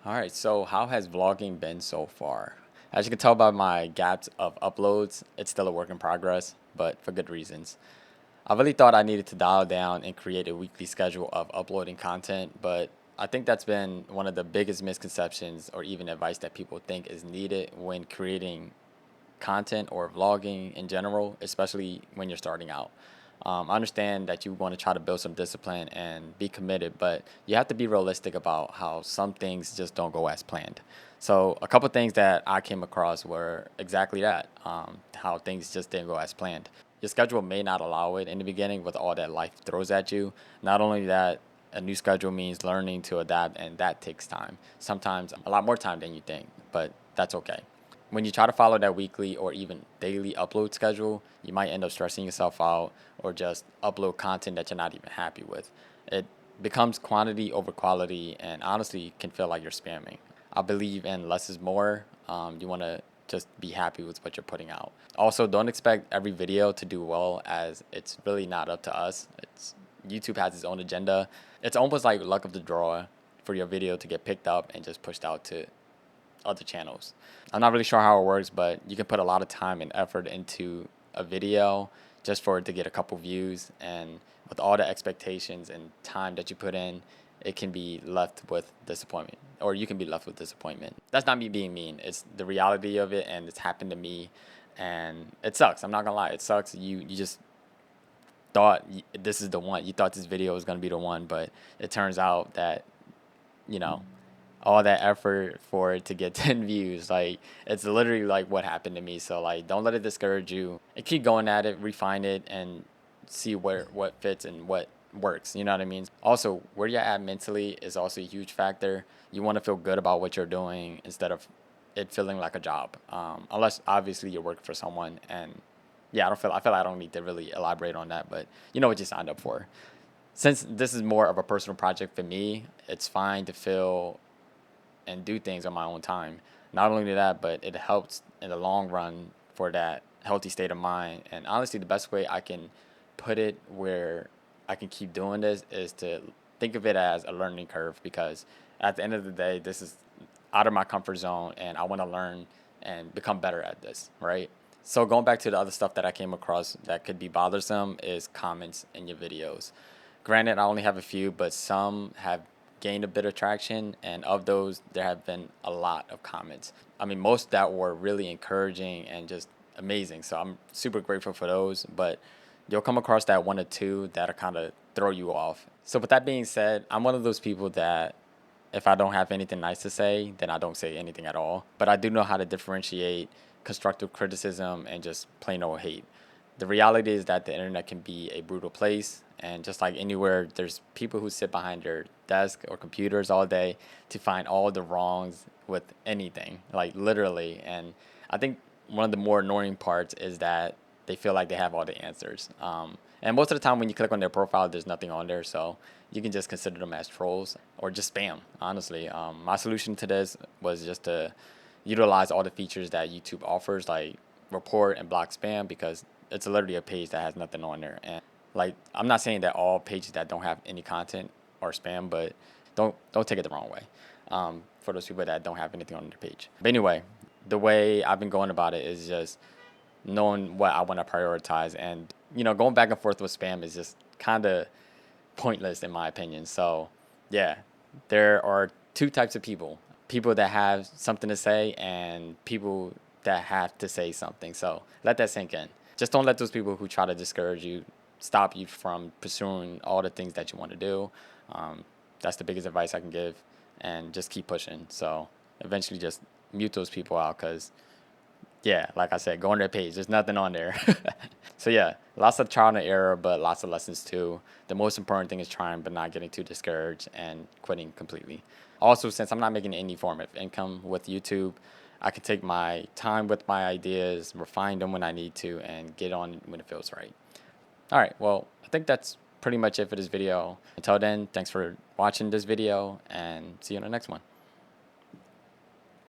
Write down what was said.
All right, so how has vlogging been so far? As you can tell by my gaps of uploads, it's still a work in progress, but for good reasons. I really thought I needed to dial down and create a weekly schedule of uploading content, but I think that's been one of the biggest misconceptions or even advice that people think is needed when creating content or vlogging in general, especially when you're starting out. I understand that you want to try to build some discipline and be committed, but you have to be realistic about how some things just don't go as planned. So, a couple things that I came across were exactly that, how things just didn't go as planned. Your schedule may not allow it in the beginning with all that life throws at you. Not only that, a new schedule means learning to adapt, and that takes time. Sometimes a lot more time than you think, but that's okay. When you try to follow that weekly or even daily upload schedule, you might end up stressing yourself out or just upload content that you're not even happy with. It becomes quantity over quality and honestly can feel like you're spamming. I believe in less is more. You want to just be happy with what you're putting out. Also, don't expect every video to do well, as it's really not up to us. It's YouTube has its own agenda. It's almost like luck of the draw for your video to get picked up and just pushed out to other channels. I'm not really sure how it works, but you can put a lot of time and effort into a video just for it to get a couple views. And with all the expectations and time that you put in, it can be left with disappointment, or you can be left with disappointment. That's not me being mean. It's the reality of it, and it's happened to me, and it sucks. I'm not gonna lie, it sucks. You just thought this is the one. You thought this video was gonna be the one, but it turns out that you know all that effort for it to get 10 views. Like, it's literally like what happened to me. So, like, don't let it discourage you and keep going at it, refine it, and see what fits and what works. You know what I mean? Also, where you're at mentally is also a huge factor. You want to feel good about what you're doing instead of it feeling like a job. Unless obviously you're working for someone. And yeah, I feel like I don't need to really elaborate on that, but you know what you signed up for. Since this is more of a personal project for me, it's fine to feel and do things on my own time. Not only that, but it helps in the long run for that healthy state of mind. And honestly, the best way I can put it where I can keep doing this is to think of it as a learning curve, because at the end of the day, this is out of my comfort zone and I want to learn and become better at this, right? So going back to the other stuff that I came across that could be bothersome is comments in your videos. Granted, I only have a few, but some have gained a bit of traction, and of those, there have been a lot of comments. I mean, most that were really encouraging and just amazing. So I'm super grateful for those, but you'll come across that one or two that'll kind of throw you off. So with that being said, I'm one of those people that if I don't have anything nice to say, then I don't say anything at all. But I do know how to differentiate constructive criticism and just plain old hate. The reality is that the internet can be a brutal place, and just like anywhere, there's people who sit behind their desk or computers all day to find all the wrongs with anything, like literally. And I think one of the more annoying parts is that they feel like they have all the answers. And most of the time, when you click on their profile, there's nothing on there, so you can just consider them as trolls or just spam. Honestly, my solution to this was just to utilize all the features that YouTube offers, like report and block spam, because it's literally a page that has nothing on there. And like, I'm not saying that all pages that don't have any content are spam, but don't take it the wrong way. For those people that don't have anything on their page. But anyway, the way I've been going about it is just knowing what I want to prioritize, and going back and forth with spam is just kind of pointless in my opinion. So yeah, there are two types of people: people that have something to say and people that have to say something. So let that sink in. Just don't let those people who try to discourage you stop you from pursuing all the things that you want to do. That's the biggest advice I can give, and just keep pushing. So eventually just mute those people out, because yeah, like I said, go on their page. There's nothing on there. So yeah, lots of trial and error, but lots of lessons too. The most important thing is trying, but not getting too discouraged and quitting completely. Also, since I'm not making any form of income with YouTube, I can take my time with my ideas, refine them when I need to, and get on when it feels right. All right, well, I think that's pretty much it for this video. Until then, thanks for watching this video, and see you in the next one.